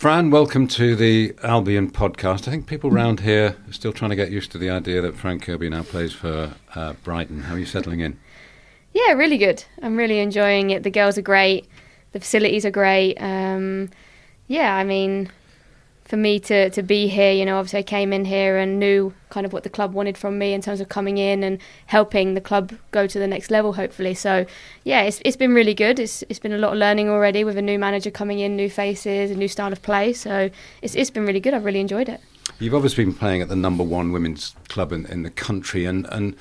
Fran, welcome to the Albion podcast. I think people around here are still trying to get used to the idea that Fran Kirby now plays for Brighton. How are you settling in? Yeah, really good. I'm really enjoying it. The girls are great. The facilities are great. For me to be here, obviously I came in here and knew kind of what the club wanted from me in terms of coming in and helping the club go to the next level, hopefully. So, yeah, it's been really good. It's been a lot of learning already with a new manager coming in, new faces, a new style of play. So it's been really good. I've really enjoyed it. You've obviously been playing at the number one women's club in the country, and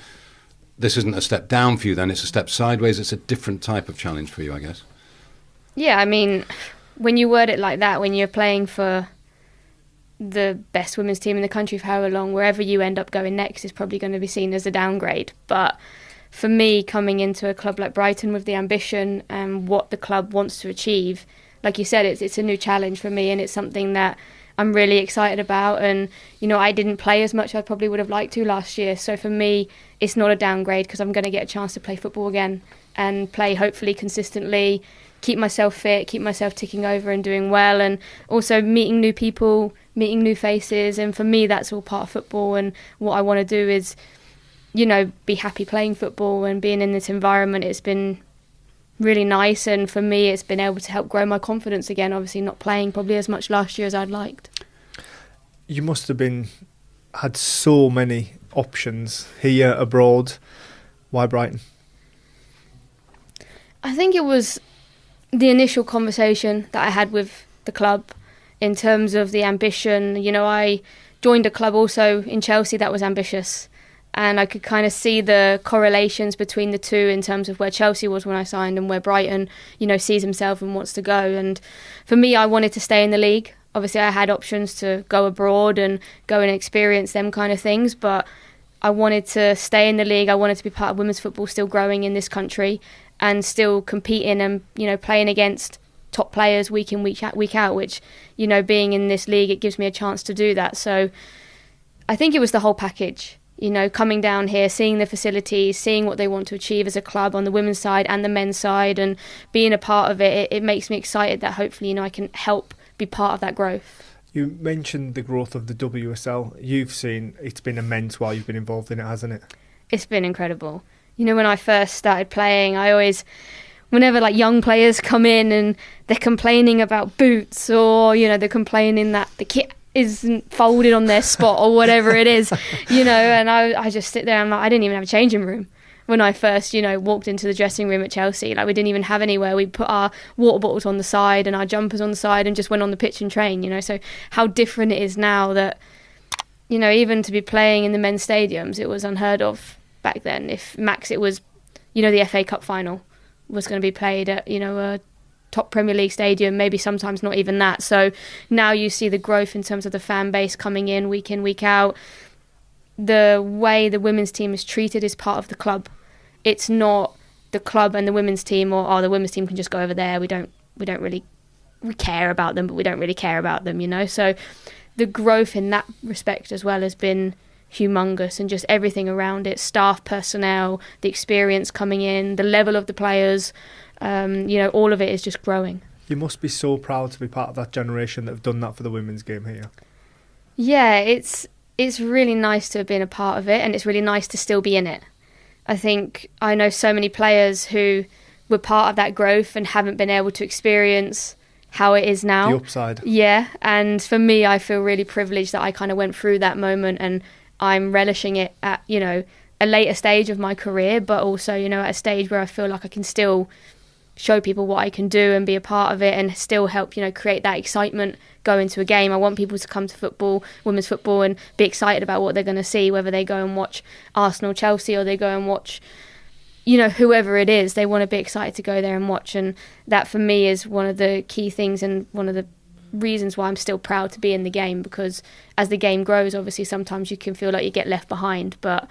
this isn't a step down for you then, it's a step sideways. It's a different type of challenge for you, I guess. Yeah, I mean, when you word it like that, when you're playing for the best women's team in the country for however long, wherever you end up going next is probably going to be seen as a downgrade. But for me, coming into a club like Brighton with the ambition and what the club wants to achieve, like you said, it's a new challenge for me, and it's something that I'm really excited about. And I didn't play as much as I probably would have liked to last year, so for me it's not a downgrade because I'm going to get a chance to play football again and play hopefully consistently, keep myself fit, keep myself ticking over and doing well, and also meeting new people, meeting new faces. And for me, that's all part of football, and what I want to do is, be happy playing football and being in this environment. It's been really nice, and for me it's been able to help grow my confidence again, obviously not playing probably as much last year as I'd liked. You must have had so many options here, abroad. Why Brighton? I think it was the initial conversation that I had with the club in terms of the ambition. I joined a club also in Chelsea that was ambitious, and I could kind of see the correlations between the two in terms of where Chelsea was when I signed and where Brighton, sees himself and wants to go. And for me, I wanted to stay in the league. Obviously, I had options to go abroad and go and experience them kind of things, but I wanted to stay in the league. I wanted to be part of women's football still growing in this country and still competing and, playing against top players week in, week out, which, being in this league, it gives me a chance to do that. So I think it was the whole package, coming down here, seeing the facilities, seeing what they want to achieve as a club on the women's side and the men's side, and being a part of it. It makes me excited that hopefully, I can help be part of that growth. You mentioned the growth of the WSL. You've seen it's been immense while you've been involved in it, hasn't it? It's been incredible. When I first started playing, I always, whenever young players come in and they're complaining about boots, or they're complaining that the kit isn't folded on their spot or whatever it is, and I just sit there and I didn't even have a changing room when I first walked into the dressing room at Chelsea. We didn't even have anywhere. We put our water bottles on the side and our jumpers on the side and just went on the pitch and trained. So how different it is now that even to be playing in the men's stadiums, it was unheard of back then. If max it was the FA Cup final was going to be played at a top Premier League stadium, maybe sometimes not even that. So now you see the growth in terms of the fan base coming in, week out. The way the women's team is treated is part of the club. It's not the club and the women's team, or the women's team can just go over there. We care about them, but we don't really care about them, So the growth in that respect as well has been humongous, and just everything around it, staff, personnel, the experience coming in, the level of the players, all of it is just growing. You must be so proud to be part of that generation that have done that for the women's game here. Yeah, it's really nice to have been a part of it, and it's really nice to still be in it. I think I know so many players who were part of that growth and haven't been able to experience how it is now. The upside. Yeah, and for me, I feel really privileged that I kind of went through that moment, and I'm relishing it at, a later stage of my career, but also, at a stage where I feel like I can still show people what I can do and be a part of it and still help, create that excitement go into a game. I want people to come to football, women's football, and be excited about what they're going to see, whether they go and watch Arsenal, Chelsea, or they go and watch, whoever it is. They want to be excited to go there and watch, and that for me is one of the key things and one of the reasons why I'm still proud to be in the game, because as the game grows, obviously sometimes you can feel like you get left behind, but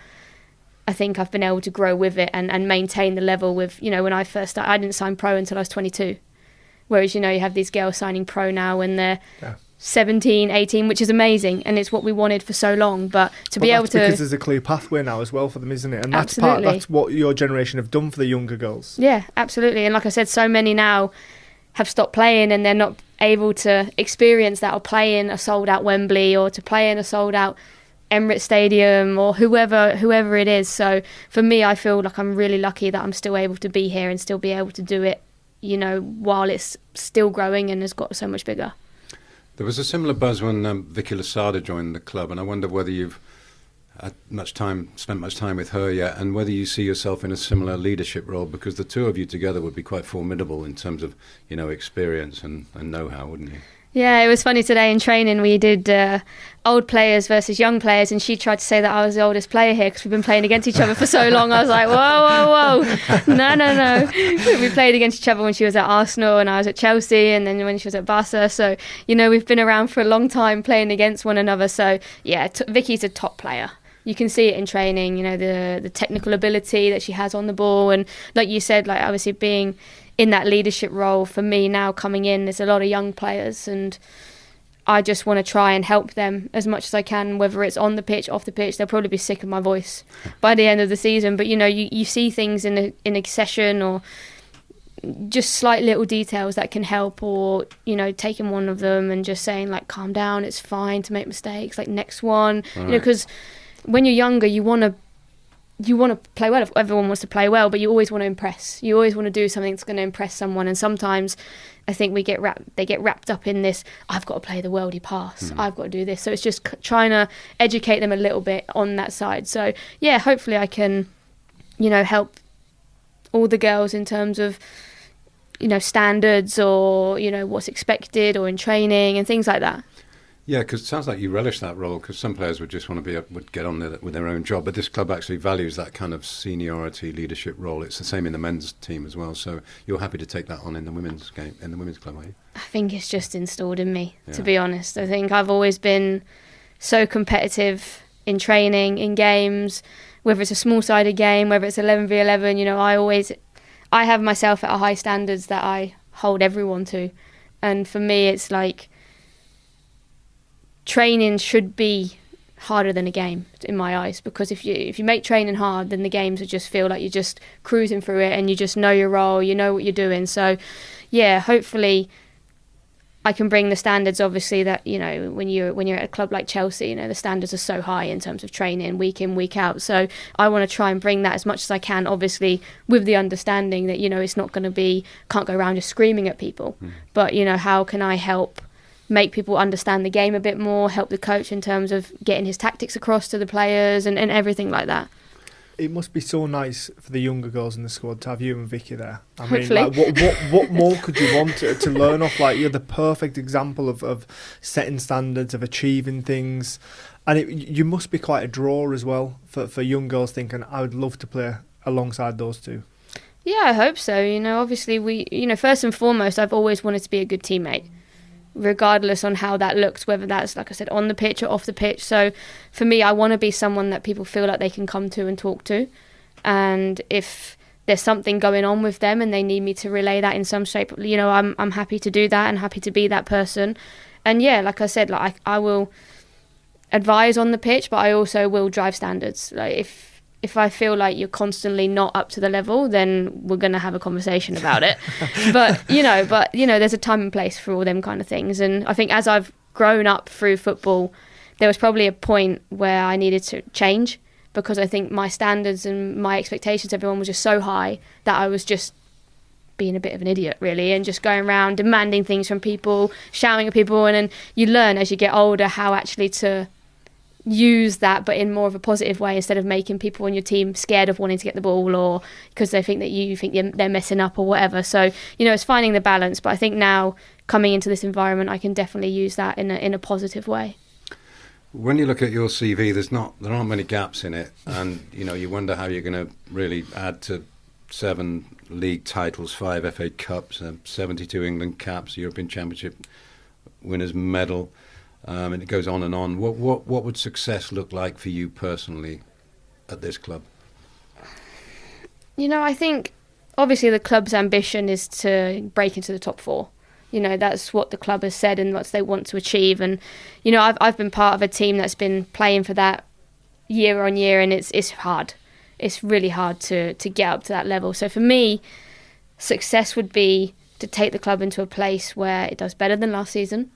I think I've been able to grow with it and maintain the level with, when I first started, I didn't sign pro until I was 22. Whereas, you have these girls signing pro now when they're 17, 18, which is amazing. And it's what we wanted for so long. But be able to... because there's a clear pathway now as well for them, isn't it? And absolutely. That's what your generation have done for the younger girls. Yeah, absolutely. And like I said, so many now have stopped playing and they're not able to experience that or play in a sold-out Wembley or to play in a sold-out Emirates Stadium or whoever it is. So for me, I feel like I'm really lucky that I'm still able to be here and still be able to do it, you know, while it's still growing and has got so much bigger. There was a similar buzz when Vicky Losada joined the club, and I wonder whether you've had spent much time with her yet, and whether you see yourself in a similar leadership role, because the two of you together would be quite formidable in terms of, you know, experience and know-how, wouldn't you? Yeah, it was funny today in training. We did old players versus young players, and she tried to say that I was the oldest player here because we've been playing against each other for so long. I was like, whoa. No. We played against each other when she was at Arsenal and I was at Chelsea, and then when she was at Barca. So, you know, we've been around for a long time playing against one another. So, yeah, Vicky's a top player. You can see it in training, you know, the technical ability that she has on the ball. And like you said, like obviously being in that leadership role for me now coming in, there's a lot of young players and I just want to try and help them as much as I can, whether it's on the pitch, off the pitch. They'll probably be sick of my voice by the end of the season. But, you know, you see things in a session or just slight little details that can help, or, you know, taking one of them and just saying, like, calm down, it's fine to make mistakes, like, next one. Right. You know, because when you're younger, you want to play well. Everyone wants to play well, but you always want to impress. You always want to do something that's going to impress someone. And sometimes I think they get wrapped up in this, I've got to play the worldie pass. I've got to do this. So it's just trying to educate them a little bit on that side. So, yeah, hopefully I can, you know, help all the girls in terms of, you know, standards or, you know, what's expected or in training and things like that. Yeah, because it sounds like you relish that role, because some players would just want to would get on with their own job, but this club actually values that kind of seniority leadership role. It's the same in the men's team as well, so you're happy to take that on in the women's game, in the women's club, are you? I think it's just installed in me, to be honest. I think I've always been so competitive in training, in games, whether it's a small-sided game, whether it's 11v11, you know, I have myself at a high standards that I hold everyone to, and for me it's like, training should be harder than a game in my eyes, because if you make training hard, then the games would just feel like you're just cruising through it and you just know your role, you know what you're doing. So yeah, hopefully I can bring the standards, obviously, that, you know, when you're at a club like Chelsea, you know, the standards are so high in terms of training week in, week out. So I want to try and bring that as much as I can, obviously with the understanding that, you know, it's not going to be, can't go around just screaming at people, but, you know, how can I help make people understand the game a bit more, help the coach in terms of getting his tactics across to the players and everything like that. It must be so nice for the younger girls in the squad to have you and Vicky there. I Hopefully. mean, like, what more could you want to learn off? Like, you're the perfect example of setting standards, of achieving things. And you must be quite a draw as well for young girls thinking, I would love to play alongside those two. Yeah, I hope so. You know, obviously first and foremost, I've always wanted to be a good teammate, regardless on how that looks, whether that's, like I said, on the pitch or off the pitch. So for me, I want to be someone that people feel like they can come to and talk to. And if there's something going on with them and they need me to relay that in some shape, you know, I'm happy to do that and happy to be that person. And yeah, like I said, like I will advise on the pitch, but I also will drive standards. Like if I feel like you're constantly not up to the level, then we're going to have a conversation about it. But you know, there's a time and place for all them kind of things. And I think as I've grown up through football, there was probably a point where I needed to change, because I think my standards and my expectations of everyone was just so high that I was just being a bit of an idiot, really, and just going around demanding things from people, shouting at people. And then you learn as you get older how actually to use that, but in more of a positive way, instead of making people on your team scared of wanting to get the ball, or because they think that you think they're messing up or whatever. So, you know, it's finding the balance. But I think now, coming into this environment, I can definitely use that in a positive way. When you look at your CV, there aren't many gaps in it, and you know, you wonder how you're going to really add to 7 league titles, 5 FA Cups, 72 England caps, European Championship winners' medal. And it goes on and on. What would success look like for you personally at this club? You know, I think obviously the club's ambition is to break into the top 4. You know, that's what the club has said and what they want to achieve. And you know, I've been part of a team that's been playing for that year on year, and it's hard. It's really hard to get up to that level. So for me, success would be to take the club into a place where it does better than last season,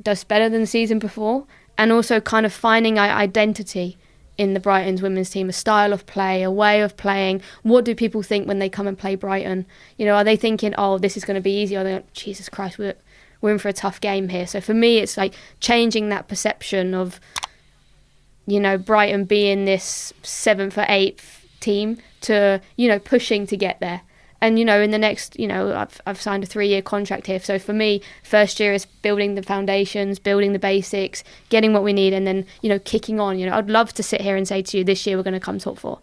does better than the season before, and also kind of finding identity in the Brighton's women's team, a style of play, a way of playing. What do people think when they come and play Brighton? You know, are they thinking, oh, this is going to be easy? Or are they like, Jesus Christ, we're in for a tough game here. So for me, it's like changing that perception of, you know, Brighton being this 7th or 8th team to, you know, pushing to get there. And, you know, in the next, you know, I've signed a 3-year contract here. So for me, first year is building the foundations, building the basics, getting what we need, and then, you know, kicking on. You know, I'd love to sit here and say to you, this year we're going to come top 4.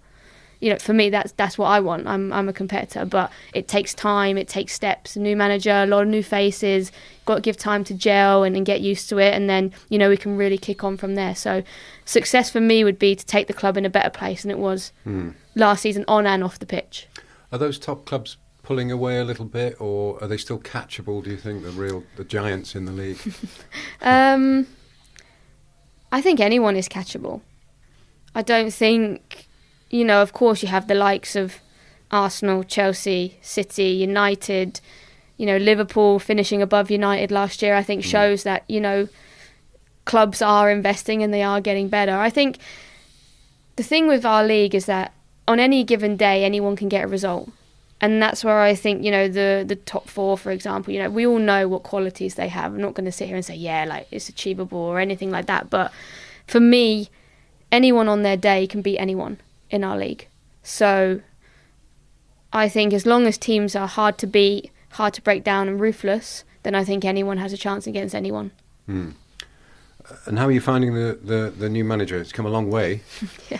You know, for me, that's what I want. I'm a competitor, but it takes time, it takes steps. A new manager, a lot of new faces, got to give time to gel and get used to it, and then, you know, we can really kick on from there. So success for me would be to take the club in a better place than it was last season, on and off the pitch. Are those top clubs pulling away a little bit, or are they still catchable, do you think, the giants in the league? I think anyone is catchable. I don't think, you know, of course you have the likes of Arsenal, Chelsea, City, United, you know, Liverpool finishing above United last year, I think shows that, you know, clubs are investing and they are getting better. I think the thing with our league is that on any given day, anyone can get a result. And that's where I think, you know, the top 4, for example, you know, we all know what qualities they have. I'm not going to sit here and say, yeah, like it's achievable or anything like that. But for me, anyone on their day can beat anyone in our league. So I think as long as teams are hard to beat, hard to break down and ruthless, then I think anyone has a chance against anyone. And how are you finding the new manager? It's come a long way, Yeah.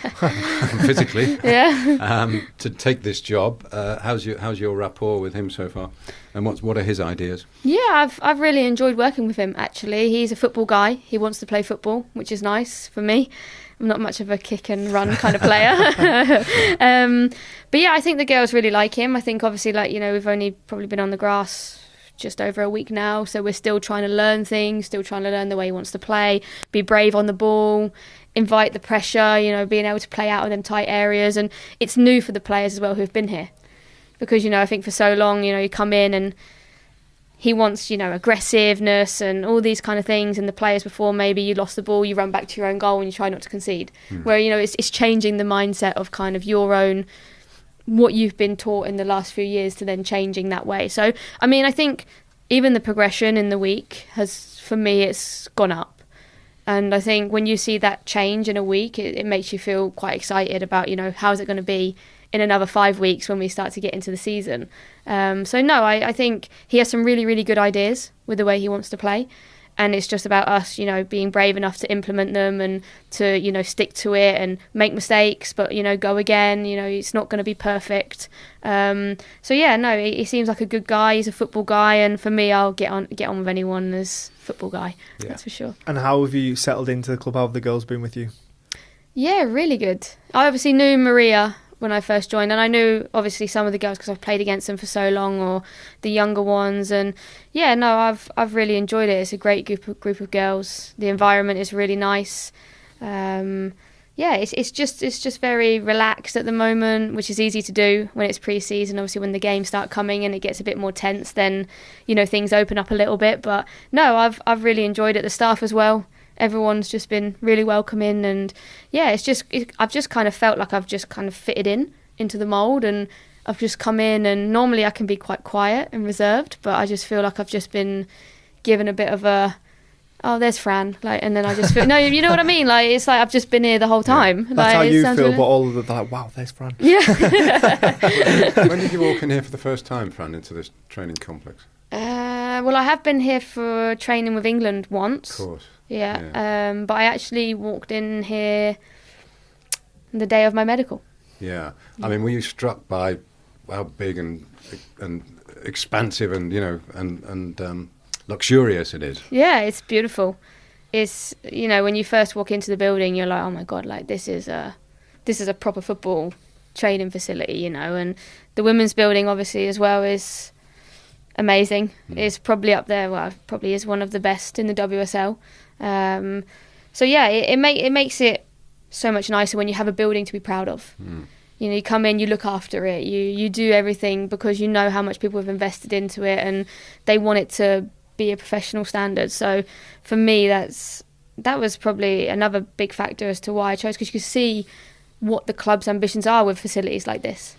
physically, Yeah. to take this job. How's your rapport with him so far, and what are his ideas? Yeah, I've really enjoyed working with him. Actually, he's a football guy. He wants to play football, which is nice for me. I'm not much of a kick and run kind of player. But yeah, I think the girls really like him. I think obviously, like, you know, we've only probably been on the grass just over a week now, so we're still trying to learn things, still trying to learn the way he wants to play, be brave on the ball, invite the pressure, you know, being able to play out of them tight areas. And it's new for the players as well who've been here, because, you know, I think for so long, you know, you come in and he wants, you know, aggressiveness and all these kind of things, and the players before, maybe you lost the ball, you run back to your own goal and you try not to concede, where, you know, it's changing the mindset of kind of your own, what you've been taught in the last few years, to then changing that way. So, I mean, I think even the progression in the week has, for me, it's gone up. And I think when you see that change in a week, it makes you feel quite excited about, you know, how's it going to be in another 5 weeks when we start to get into the season. So no, I think he has some really, really good ideas with the way he wants to play. And it's just about us, you know, being brave enough to implement them and to, you know, stick to it and make mistakes, but, you know, go again. You know, it's not going to be perfect. So yeah, no, he seems like a good guy. He's a football guy, and for me, I'll get on with anyone as football guy. Yeah. That's for sure. And how have you settled into the club? How have the girls been with you? Yeah, really good. I obviously knew Maria when I first joined, and I knew obviously some of the girls because I've played against them for so long, or the younger ones, and yeah, no, I've really enjoyed it. It's a great group of girls. The environment is really nice. Yeah, it's just very relaxed at the moment, which is easy to do when it's pre-season. Obviously, when the games start coming and it gets a bit more tense, then, you know, things open up a little bit. But no, I've really enjoyed it. The staff as well. Everyone's just been really welcoming, and yeah, I've just kind of felt like I've just kind of fitted into the mould, and I've just come in, and normally I can be quite quiet and reserved, but I just feel like I've just been given a bit of a, oh, there's Fran, like, and then I just feel, no, you know what I mean? Like, it's like I've just been here the whole time. That's like, how you feel, really... but all of they're like, wow, there's Fran. Yeah. When did you walk in here for the first time, Fran, into this training complex? Well, I have been here for training with England once. Of course. Yeah. But I actually walked in here the day of my medical. Yeah. I mean, were you struck by how big and expansive and, you know, and luxurious it is? Yeah, it's beautiful. It's, you know, when you first walk into the building, you're like, oh my God, like this is a proper football training facility, you know. And the women's building, obviously, as well, is amazing. It's probably up there. Well, probably is one of the best in the WSL. So yeah, it makes it so much nicer when you have a building to be proud of. You know, you come in, you look after it, you do everything because you know how much people have invested into it and they want it to be a professional standard. So for me, that was probably another big factor as to why I chose, because you could see what the club's ambitions are with facilities like this.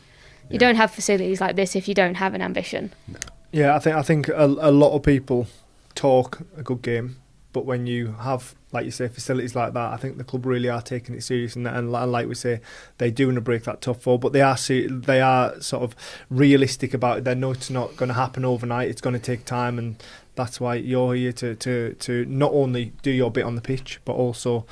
You don't have facilities like this if you don't have an ambition. No. Yeah, I think a lot of people talk a good game, but when you have, like you say, facilities like that, I think the club really are taking it serious, and like we say, they do want to break that top four, but they are sort of realistic about it. They know it's not going to happen overnight. It's going to take time, and that's why you're here to not only do your bit on the pitch, but also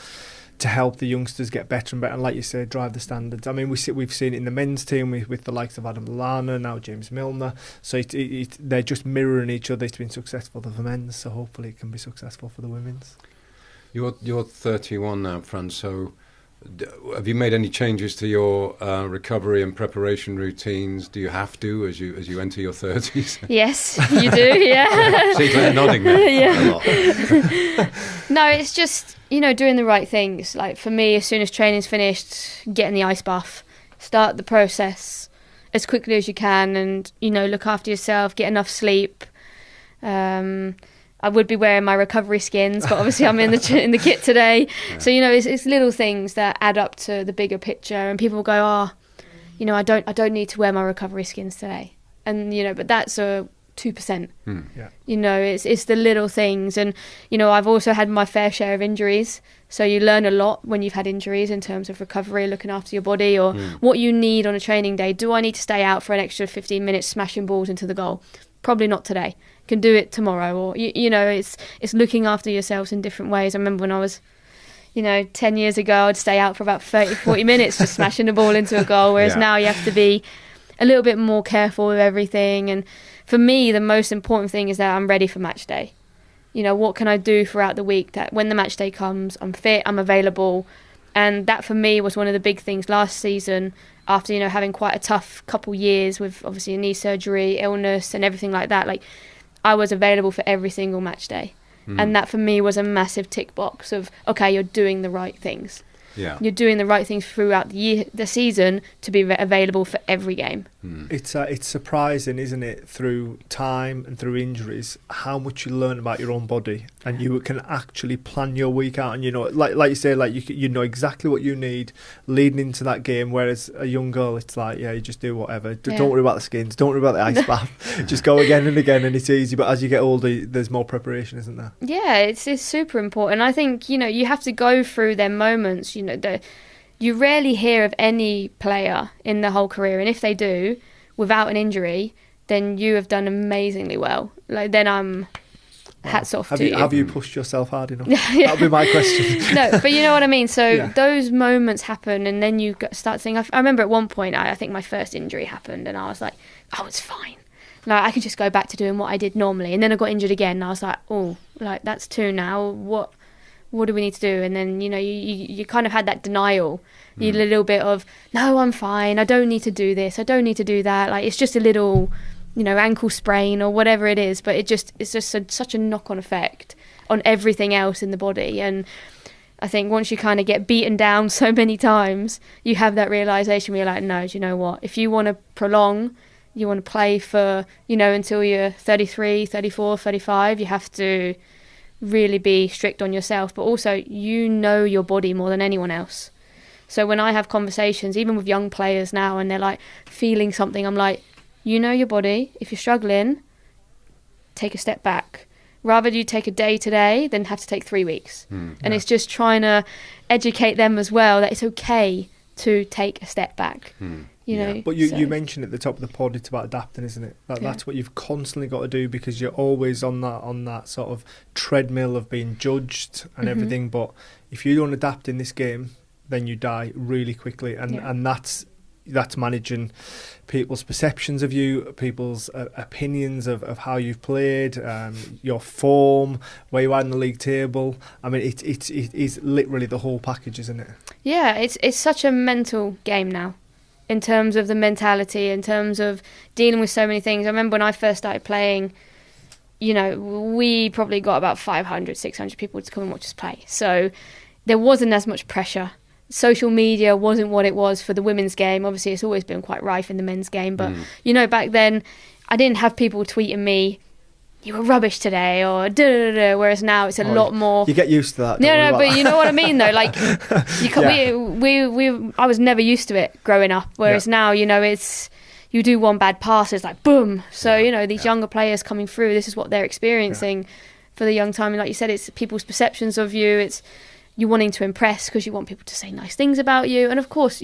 to help the youngsters get better and better, and like you say, drive the standards. I mean, we've seen it in the men's team with the likes of Adam Lallana, now James Milner. So they're just mirroring each other. It's been successful for the men's, so hopefully it can be successful for the women's. You're 31 now, Fran. So have you made any changes to your recovery and preparation routines? Do you have to as you enter your 30s? Yes, you do. Yeah. Seems like you're nodding there. Yeah. No, it's just, you know, doing the right things. Like for me, as soon as training's finished, get in the ice bath, start the process as quickly as you can, and, you know, look after yourself, get enough sleep. I would be wearing my recovery skins, but obviously I'm in the kit today. Yeah. So, you know, it's little things that add up to the bigger picture, and people will go, you know, I don't need to wear my recovery skins today, and, you know, but that's a 2%. Yeah. You know, it's the little things, and, you know, I've also had my fair share of injuries, so you learn a lot when you've had injuries in terms of recovery, looking after your body, or what you need on a training day. Do I need to stay out for an extra 15 minutes smashing balls into the goal? Probably not today. Can do it tomorrow, or you know, it's looking after yourselves in different ways. I remember when I was, you know, 10 years ago, I'd stay out for about 30-40 minutes just smashing the ball into a goal, whereas now you have to be a little bit more careful with everything. And for me, the most important thing is that I'm ready for match day. You know, what can I do throughout the week that when the match day comes, I'm fit, I'm available. And that for me was one of the big things last season, after, you know, having quite a tough couple years with obviously a knee surgery, illness and everything like that. Like, I was available for every single match day. And that for me was a massive tick box of, okay, you're doing the right things. Yeah. You're doing the right things throughout the season to be available for every game. It's surprising, isn't it, through time and through injuries, how much you learn about your own body, and you can actually plan your week out. And, you know, like you say, like you know exactly what you need leading into that game. Whereas a young girl, it's like, yeah, you just do whatever. Don't worry about the skins. Don't worry about the ice bath. Just go again and again, and it's easy. But as you get older, there's more preparation, isn't there? Yeah, it's super important. I think, you know, you have to go through their moments. You know, you rarely hear of any player in their whole career, and if they do, without an injury, then you have done amazingly well. Like, then I'm hats off to you. Have you pushed yourself hard enough? That would be my question. No, but you know what I mean. So those moments happen, and then you start thinking. I remember at one point, I think my first injury happened, and I was like, oh, it's fine. Like, I could just go back to doing what I did normally. And then I got injured again, and I was like, oh, like, that's 2 now. What do we need to do? And then, you know, you kind of had that denial. You had a little bit of, no, I'm fine. I don't need to do this. I don't need to do that. Like, it's just a little, you know, ankle sprain or whatever it is. But it's just such a knock-on effect on everything else in the body. And I think once you kind of get beaten down so many times, you have that realisation where you're like, no, do you know what? If you want to prolong, you want to play for, you know, until you're 33, 34, 35, you have to really be strict on yourself, but also you know your body more than anyone else. So when I have conversations, even with young players now, and they're like feeling something, I'm like, you know your body. If you're struggling, take a step back. Rather you take a day today than have to take 3 weeks. And it's just trying to educate them as well that it's okay to take a step back. You know, but you mentioned at the top of the pod, it's about adapting, isn't it? That's what you've constantly got to do, because you're always on that sort of treadmill of being judged and everything. But if you don't adapt in this game, then you die really quickly, and that's managing people's perceptions of you, people's opinions of how you've played, your form, where you are in the league table. I mean, it is literally the whole package, isn't it? Yeah, it's such a mental game now, in terms of the mentality, in terms of dealing with so many things. I remember when I first started playing, you know, we probably got about 500, 600 people to come and watch us play. So there wasn't as much pressure. social media wasn't what it was for the women's game. Obviously, it's always been quite rife in the men's game. But, back then, I didn't have people tweeting me, you were rubbish today, or da-da-da-da, whereas now it's a lot more. You get used to that. But you know what I mean, though. Like, I was never used to it growing up, whereas now, it's you do one bad pass, it's like boom. So these younger players coming through, this is what they're experiencing for the young time. And like you said, it's people's perceptions of you. It's you wanting to impress because you want people to say nice things about you, and of course,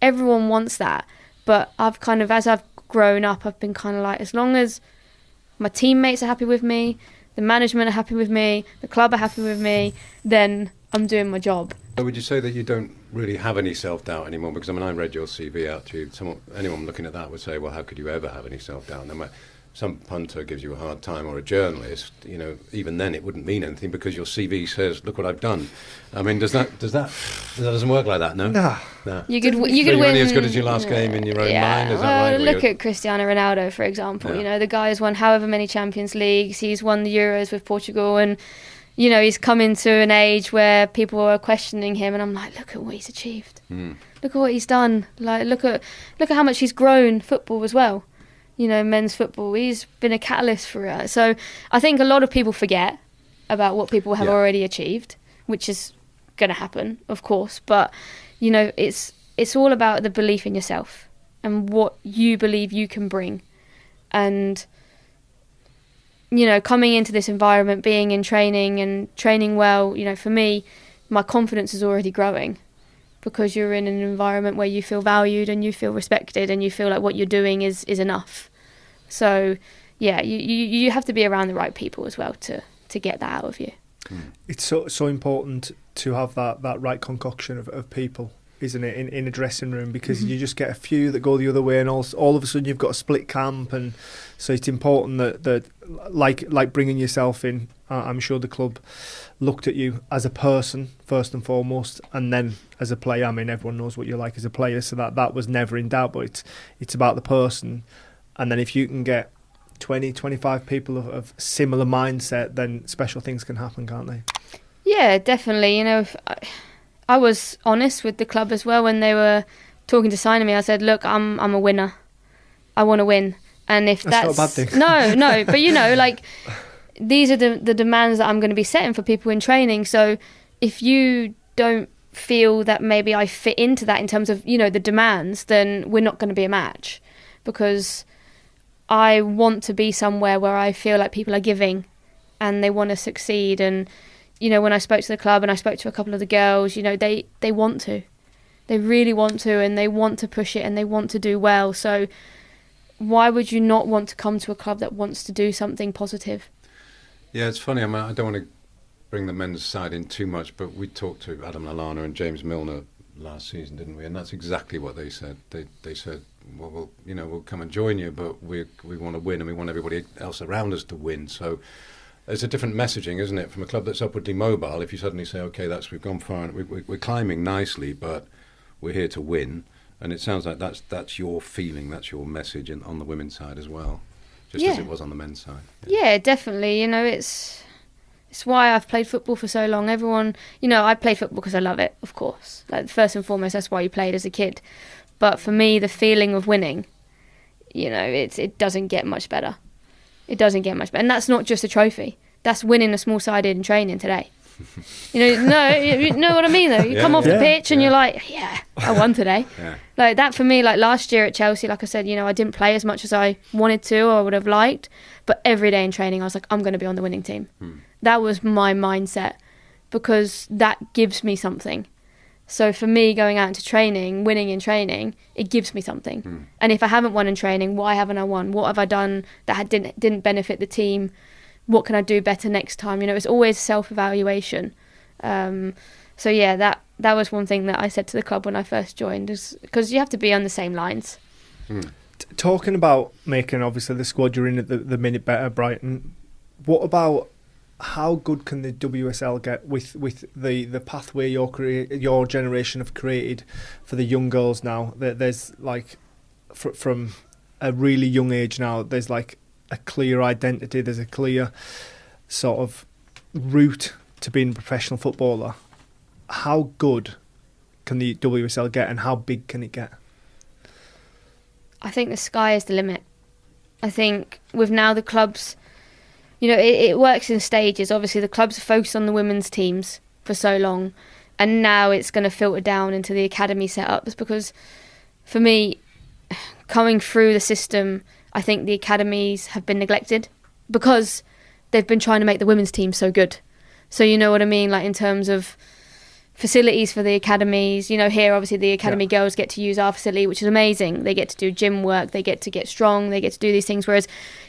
everyone wants that. But I've kind of, as I've grown up, I've been kind of like, as long as my teammates are happy with me, the management are happy with me, the club are happy with me, then I'm doing my job. So would you say that you don't really have any self-doubt anymore? Because I read your CV out to you. Anyone looking at that would say, well, how could you ever have any self-doubt? And some punter gives you a hard time, or a journalist, even then it wouldn't mean anything because your CV says, look what I've done. That doesn't work like that, no? No. You could win. You're only as good as your last game in your own mind, is that right? Look at Cristiano Ronaldo, for example. The guy has won however many Champions Leagues. He's won the Euros with Portugal, and he's come into an age where people are questioning him, and I'm like, look at what he's achieved. Look at what he's done. Like, look at how much he's grown football as well. Men's football. He's been a catalyst for it. So I think a lot of people forget about what people have already achieved, which is going to happen, of course. But, it's all about the belief in yourself and what you believe you can bring. And, coming into this environment, being in training and training well, for me, my confidence is already growing. Because you're in an environment where you feel valued and you feel respected and you feel like what you're doing is enough. So, you have to be around the right people as well to get that out of you. It's so important to have that right concoction of people, isn't it, in a dressing room, because you just get a few that go the other way, and all of a sudden you've got a split camp. And so it's important that like bringing yourself in. I'm sure the club looked at you as a person first and foremost, and then as a player. Everyone knows what you're like as a player, so that was never in doubt. But it's about the person, and then if you can get 20, 25 people of similar mindset, then special things can happen, can't they? Yeah, definitely. I was honest with the club as well when they were talking to sign me. I said, look, I'm a winner. I want to win, and if that's not a bad thing. No, but these are the demands that I'm going to be setting for people in training. So if you don't feel that maybe I fit into that in terms of, the demands, then we're not going to be a match, because I want to be somewhere where I feel like people are giving and they want to succeed. And, when I spoke to the club and I spoke to a couple of the girls, they want to. They really want to, and they want to push it and they want to do well. So why would you not want to come to a club that wants to do something positive? Yeah, it's funny. I don't want to bring the men's side in too much, but we talked to Adam Lallana and James Milner last season, didn't we? And that's exactly what they said. They said, well, we'll come and join you, but we want to win, and we want everybody else around us to win. So there's a different messaging, isn't it, from a club that's upwardly mobile? If you suddenly say, okay, we've gone far, and we're climbing nicely, but we're here to win. And it sounds like that's your feeling, that's your message on the women's side as well. Just as it was on the men's side. Yeah, definitely. It's why I've played football for so long. Everyone, I played football because I love it, of course. Like, first and foremost, that's why you played as a kid. But for me, the feeling of winning, it doesn't get much better. It doesn't get much better. And that's not just a trophy. That's winning a small-sided in training today. You know what I mean, though? You come off the pitch and you're like, I won today. Like that for me, like last year at Chelsea, like I said, I didn't play as much as I wanted to or would have liked, but every day in training I was like, I'm going to be on the winning team. That was my mindset, because that gives me something. So for me, going out into training, winning in training, it gives me something. And if I haven't won in training, why haven't I won? What have I done that didn't benefit the team? What can I do better next time? It's always self-evaluation. So yeah, that was one thing that I said to the club when I first joined, because you have to be on the same lines. Talking about making, obviously, the squad you're in at the minute better, Brighton, what about how good can the WSL get with the pathway your generation have created for the young girls now? There's like, from a really young age now, there's like a clear identity, there's a clear sort of route to being a professional footballer. How good can the WSL get, and how big can it get? I think the sky is the limit. I think with now the clubs, it works in stages. Obviously, the clubs are focused on the women's teams for so long, and now it's going to filter down into the academy setups, because for me, coming through the system, I think the academies have been neglected because they've been trying to make the women's team so good. So you know what I mean, like in terms of facilities for the academies. Here obviously the academy girls get to use our facility, which is amazing. They get to do gym work, they get to get strong, they get to do these things, whereas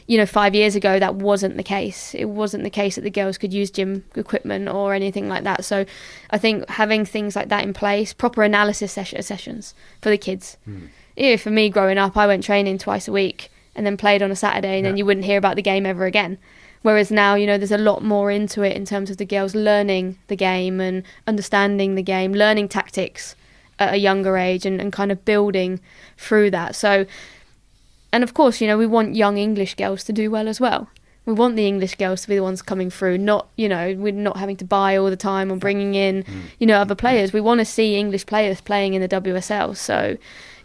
5 years ago that wasn't the case. It wasn't the case that the girls could use gym equipment or anything like that. So I think having things like that in place, proper analysis sessions for the kids. For me growing up, I went training twice a week and then played on a Saturday, and then you wouldn't hear about the game ever again. Whereas now, there's a lot more into it in terms of the girls learning the game and understanding the game, learning tactics at a younger age, and kind of building through that. So, and of course, we want young English girls to do well as well. We want the English girls to be the ones coming through, not, we're not having to buy all the time or bringing in, other players. We want to see English players playing in the WSL. So,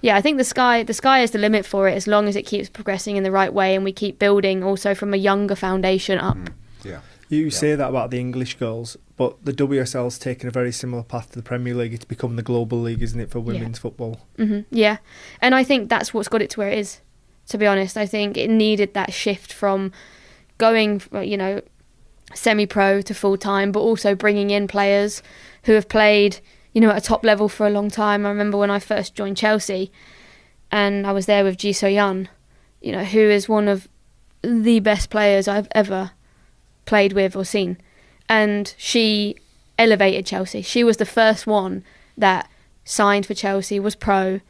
yeah, I think the sky is the limit for it, as long as it keeps progressing in the right way and we keep building also from a younger foundation up. You say that about the English girls, but the WSL's taken a very similar path to the Premier League. It's become the global league, isn't it, for women's football? Yeah, and I think that's what's got it to where it is, to be honest. I think it needed that shift from going, semi-pro to full-time, but also bringing in players who have played at a top level for a long time. I remember when I first joined Chelsea and I was there with Ji So-yeon, who is one of the best players I've ever played with or seen. And she elevated Chelsea. She was the first one that signed for Chelsea, was pro,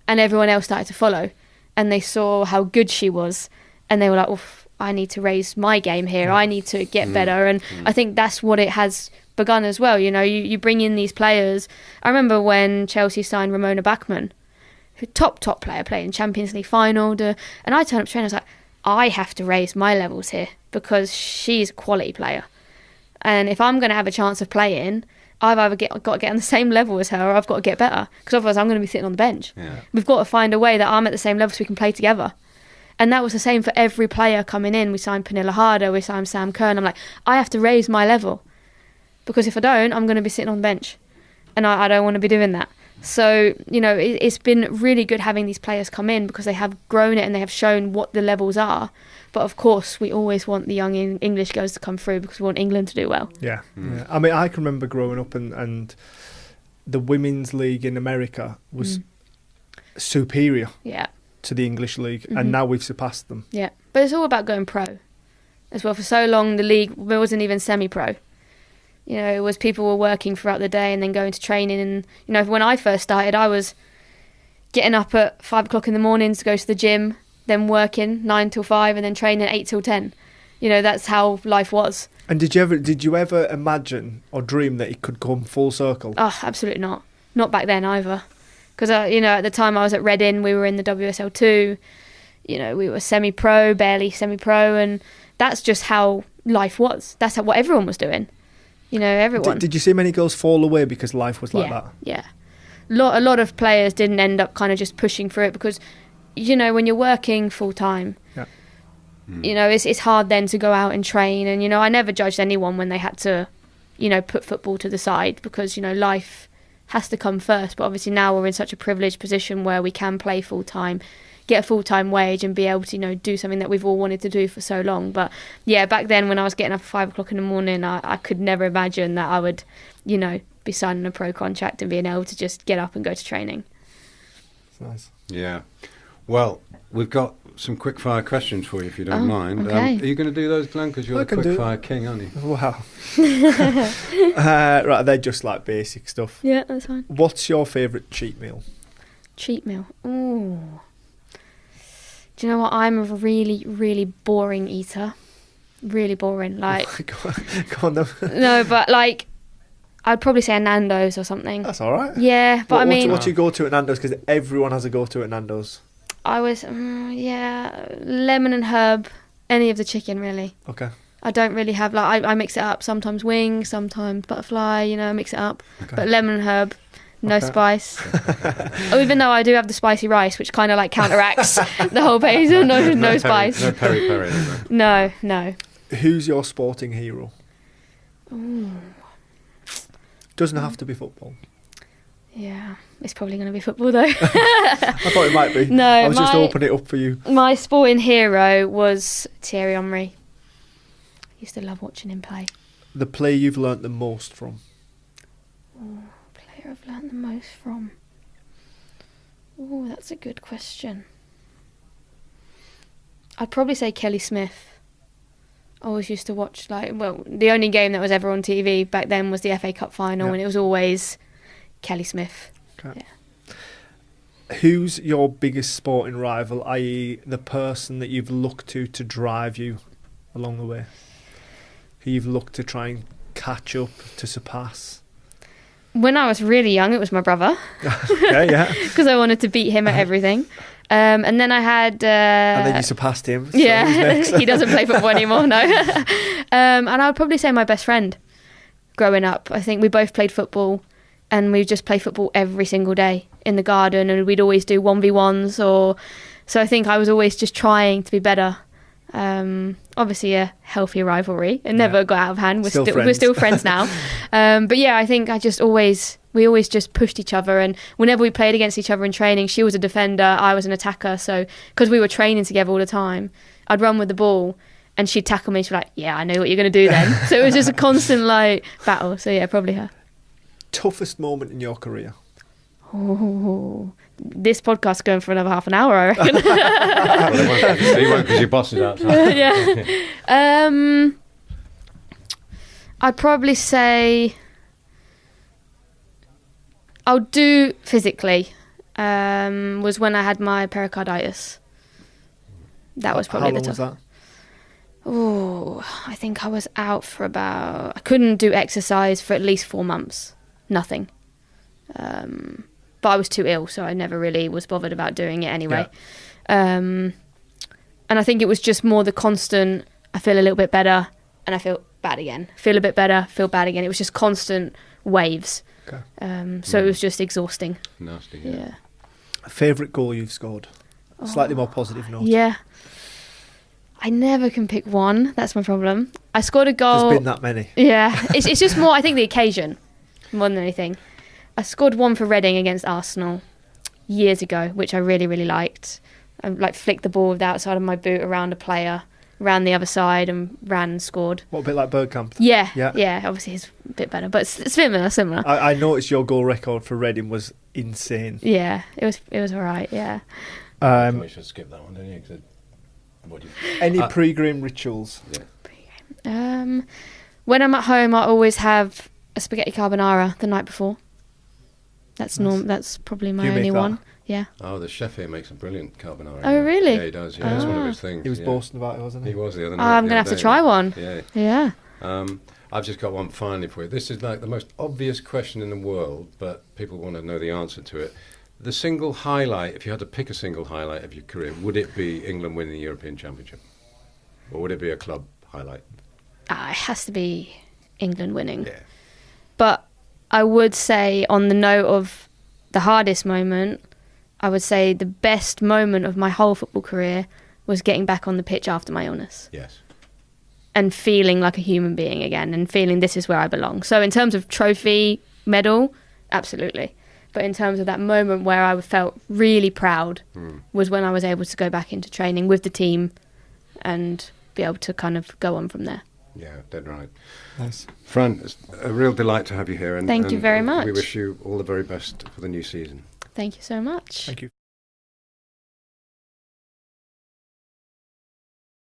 and everyone else started to follow. And they saw how good she was, and they were like, oof, I need to raise my game here. I need to get better. And I think that's what it has begun as well. You bring in these players. I remember when Chelsea signed Ramona Bachmann, who top player, playing Champions League final, and I turned up to train, I was like, I have to raise my levels here because she's a quality player, and if I'm going to have a chance of playing, I've either got to get on the same level as her, or I've got to get better, because otherwise I'm going to be sitting on the bench. We've got to find a way that I'm at the same level so we can play together. And that was the same for every player coming in. We signed Pernilla Harder, we signed Sam Kern. I'm like, I have to raise my level, because if I don't, I'm going to be sitting on the bench, and I don't want to be doing that. So, it's been really good having these players come in, because they have grown it and they have shown what the levels are. But of course, we always want the young English girls to come through, because we want England to do well. Yeah. I mean, I can remember growing up and the women's league in America was superior to the English league, and now we've surpassed them. Yeah, but it's all about going pro as well. For so long, the league wasn't even semi-pro. It was people were working throughout the day and then going to training. And, when I first started, I was getting up at 5 o'clock in the morning to go to the gym, then working 9 till 5 and then training 8 till 10. That's how life was. And did you ever imagine or dream that it could come full circle? Oh, absolutely not. Not back then either. Because, at the time I was at Reading, we were in the WSL 2. We were semi-pro, barely semi-pro. And that's just how life was. That's what everyone was doing. Everyone. Did you see many girls fall away because life was like that? Yeah. A lot of players didn't end up kind of just pushing through it, because, when you're working full time, it's hard then to go out and train. And, I never judged anyone when they had to, put football to the side, because, life has to come first. But obviously now we're in such a privileged position where we can play full time, get a full-time wage, and be able to, do something that we've all wanted to do for so long. But yeah, back then when I was getting up at 5 o'clock in the morning, I could never imagine that I would, be signing a pro contract and being able to just get up and go to training. That's nice. Yeah. Well, we've got some quick-fire questions for you, if you don't mind. Okay. Are you going to do those, Glenn? Because you're the quick-fire king, aren't you? Wow. Right, they're just like basic stuff. Yeah, that's fine. What's your favourite cheat meal? Cheat meal? Ooh. Do you know what? I'm a really, really boring eater. Really boring. Like, go on then. No, but like, I'd probably say a Nando's or something. That's all right. Yeah, but what's your go-to at Nando's? Because everyone has a go-to at Nando's. I was, lemon and herb. Any of the chicken, really. Okay. I don't really have, like, I mix it up. Sometimes wings, sometimes butterfly, mix it up. Okay. But lemon and herb, No spice. Even though I do have the spicy rice, which kind of like counteracts the whole page. No spice. No peri-peri. Is there? No. Who's your sporting hero? Ooh. Doesn't have to be football. Yeah, it's probably going to be football though. I thought it might be. No, I was just opening it up for you. My sporting hero was Thierry Henry. Used to love watching him play. The player you've learnt the most from? Player I've learnt the most from? Oh, that's a good question. I'd probably say Kelly Smith. I always used to watch, the only game that was ever on TV back then was the FA Cup final, and it was always Kelly Smith. Okay. Yeah. Who's your biggest sporting rival, i.e. the person that you've looked to drive you along the way? Who you've looked to try and catch up, to surpass? When I was really young, it was my brother. Okay, yeah. Because I wanted to beat him at everything. And then I had... and then you surpassed him. So yeah, he doesn't play football anymore, no. And I would probably say my best friend growing up. I think we both played football, and we just play football every single day in the garden, and we'd always do 1v1s. So I think I was always just trying to be better. Obviously a healthy rivalry. It never got out of hand. We're still friends now. But yeah, I think we always just pushed each other, and whenever we played against each other in training, she was a defender, I was an attacker. So because we were training together all the time, I'd run with the ball and she'd tackle me. She'd be like, yeah, I know what you're going to do then. So it was just a constant battle. So yeah, probably her. Toughest moment in your career? Oh, this podcast's going for another half an hour, I reckon. Well, you won't because your boss is outside. Yeah. I'd probably say I'll do physically. Was when I had my pericarditis. That was probably the toughest. How long was that? Oh, I think I was out for I couldn't do exercise for at least 4 months. Nothing. But I was too ill, so I never really was bothered about doing it anyway. Yeah. And I think it was just more the constant, I feel a little bit better, and I feel bad again. Feel a bit better, feel bad again. It was just constant waves. Okay. So it was just exhausting. Nasty, yeah. Favourite goal you've scored? Slightly more positive note. Yeah. I never can pick one. That's my problem. I scored a goal. There's been that many. Yeah. It's just more, I think, the occasion more than anything. I scored one for Reading against Arsenal years ago, which I really, really liked. I flicked the ball with the outside of my boot around a player, ran the other side and ran and scored. What, a bit like Bergkamp? Yeah. Obviously it's a bit better, but it's similar. I noticed your goal record for Reading was insane. Yeah, it was all right, yeah. We should skip that one, don't you? Any pre-game rituals? Yeah. Pre-game. When I'm at home, I always have a spaghetti carbonara the night before. That's nice. That's probably my only one. Yeah. Oh, the chef here makes a brilliant carbonara. Oh, really? Yeah, he does. Yeah, it's one of his things. He was boasting about it, wasn't he? He was the other night. I'm going to have to try one. Yeah. I've just got one finally for you. This is like the most obvious question in the world, but people want to know the answer to it. The single highlight, if you had to pick a single highlight of your career, would it be England winning the European Championship? Or would it be a club highlight? It has to be England winning. Yeah. But I would say, on the note of the hardest moment, I would say the best moment of my whole football career was getting back on the pitch after my illness. Yes. And feeling like a human being again, and feeling this is where I belong. So in terms of trophy, medal, absolutely. But in terms of that moment where I felt really proud was when I was able to go back into training with the team and be able to kind of go on from there. Yeah, dead right. Nice. Fran, it's a real delight to have you here. Thank you very much. We wish you all the very best for the new season. Thank you so much. Thank you.